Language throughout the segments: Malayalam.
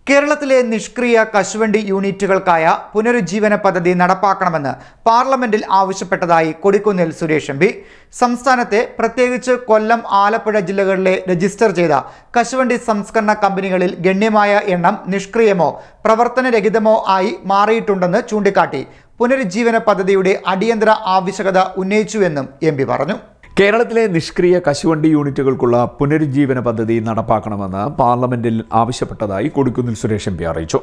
കേരളത്തിലെ നിഷ്ക്രിയ കശുവണ്ടി യൂണിറ്റുകൾക്കായ പുനരുജ്ജീവന പദ്ധതി നടപ്പാക്കണമെന്ന് പാർലമെന്റിൽ ആവശ്യപ്പെട്ടതായി കൊടിക്കുന്നിൽ സുരേഷ് എം പി. സംസ്ഥാനത്തെ പ്രത്യേകിച്ച് കൊല്ലം, ആലപ്പുഴ ജില്ലകളിലെ രജിസ്റ്റർ ചെയ്ത കശുവണ്ടി സംസ്കരണ കമ്പനികളിൽ ഗണ്യമായ എണ്ണം നിഷ്ക്രിയമോ പ്രവർത്തനരഹിതമോ ആയി മാറിയിട്ടുണ്ടെന്ന് ചൂണ്ടിക്കാട്ടി പുനരുജ്ജീവന പദ്ധതിയുടെ അടിയന്തര ആവശ്യകത ഉന്നയിച്ചുവെന്നും എം പി പറഞ്ഞു. കേരളത്തിലെ നിഷ്ക്രിയ കശുവണ്ടി യൂണിറ്റുകൾക്കുള്ള പുനരുജ്ജീവന പദ്ധതി നടപ്പാക്കണമെന്ന് പാർലമെന്റിൽ ആവശ്യപ്പെട്ടതായി കൊടിക്കുന്നിൽ സുരേഷ് എം പി അറിയിച്ചു.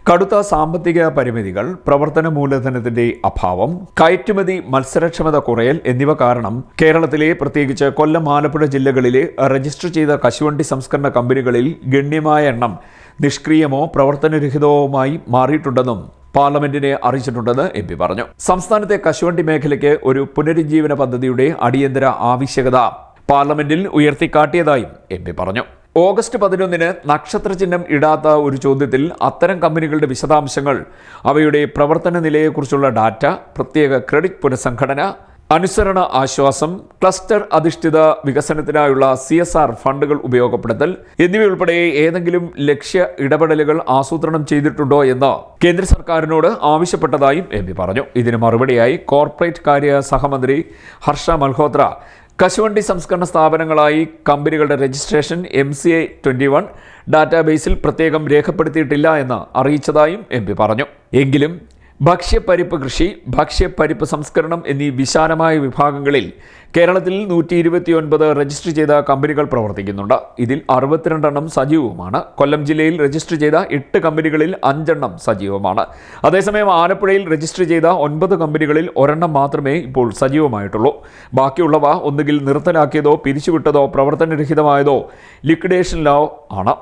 കടുത്ത സാമ്പത്തിക പരിമിതികൾ, പ്രവർത്തന മൂലധനത്തിന്റെ അഭാവം, കയറ്റുമതി മത്സരക്ഷമത കുറയൽ എന്നിവ കാരണം കേരളത്തിലെ പ്രത്യേകിച്ച് കൊല്ലം, ആലപ്പുഴ ജില്ലകളിലെ രജിസ്റ്റർ ചെയ്ത കശുവണ്ടി സംസ്കരണ കമ്പനികളിൽ ഗണ്യമായ എണ്ണം നിഷ്ക്രിയമോ പ്രവർത്തനരഹിതവുമായി മാറിയിട്ടുണ്ടെന്നും പാർലമെന്റിനെ അറിയിച്ചിട്ടുണ്ടെന്ന് എം പി പറഞ്ഞു. സംസ്ഥാനത്തെ കശുവണ്ടി മേഖലയ്ക്ക് ഒരു പുനരുജ്ജീവന പദ്ധതിയുടെ അടിയന്തര ആവശ്യകത പാർലമെന്റിൽ ഉയർത്തിക്കാട്ടിയതായും എം പി പറഞ്ഞു. ഓഗസ്റ്റ് 11 നക്ഷത്ര ചിഹ്നം ഇടാത്ത ഒരു ചോദ്യത്തിൽ അത്തരം കമ്പനികളുടെ വിശദാംശങ്ങൾ, അവയുടെ പ്രവർത്തന നിലയെക്കുറിച്ചുള്ള ഡാറ്റ, പ്രത്യേക ക്രെഡിറ്റ് പുനഃസംഘടന, അനുസരണ ആശ്വാസം, ക്ലസ്റ്റർ അധിഷ്ഠിത വികസനത്തിനായുള്ള CSR ഫണ്ടുകൾ ഉപയോഗപ്പെടുത്തൽ എന്നിവയുൾപ്പെടെ ഏതെങ്കിലും ലക്ഷ്യ ഇടപെടലുകൾ ആസൂത്രണം ചെയ്തിട്ടുണ്ടോ എന്ന് കേന്ദ്ര സർക്കാരിനോട് ആവശ്യപ്പെട്ടതായും എം പി പറഞ്ഞു. ഇതിന് മറുപടിയായി കോർപ്പറേറ്റ് കാര്യ സഹമന്ത്രി ഹർഷ മൽഹോത്ര കശുവണ്ടി സംസ്കരണ സ്ഥാപനങ്ങളായി കമ്പനികളുടെ രജിസ്ട്രേഷൻ MCA 21 ഡാറ്റാബേസിൽ പ്രത്യേകം രേഖപ്പെടുത്തിയിട്ടില്ല എന്ന് അറിയിച്ചതായും എം പി പറഞ്ഞു. എങ്കിലും ഭക്ഷ്യപ്പരിപ്പ് കൃഷി, ഭക്ഷ്യപ്പരിപ്പ് സംസ്കരണം എന്നീ വിശാലമായ വിഭാഗങ്ങളിൽ കേരളത്തിൽ 129 രജിസ്റ്റർ ചെയ്ത കമ്പനികൾ പ്രവർത്തിക്കുന്നുണ്ട്. ഇതിൽ 62 എണ്ണം സജീവവുമാണ്. കൊല്ലം ജില്ലയിൽ രജിസ്റ്റർ ചെയ്ത 8 കമ്പനികളിൽ 5 എണ്ണം സജീവമാണ്. അതേസമയം ആലപ്പുഴയിൽ രജിസ്റ്റർ ചെയ്ത 9 കമ്പനികളിൽ 1 എണ്ണം മാത്രമേ ഇപ്പോൾ സജീവമായിട്ടുള്ളൂ. ബാക്കിയുള്ളവ ഒന്നുകിൽ നിർത്തലാക്കിയതോ പിരിച്ചുവിട്ടതോ പ്രവർത്തനരഹിതമായതോ ലിക്വിഡേഷനിലോ ആണ്.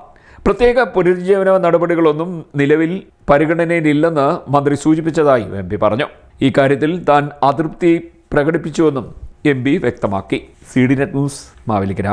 പ്രത്യേക പുനരുജ്ജീവന നടപടികളൊന്നും നിലവിൽ പരിഗണനയിലില്ലെന്ന് മന്ത്രി സൂചിപ്പിച്ചതായി എം പി പറഞ്ഞു. ഇക്കാര്യത്തിൽ താൻ അതൃപ്തി പ്രകടിപ്പിച്ചുവെന്നും എം പി വ്യക്തമാക്കി. CDNet news, Mavelikkara.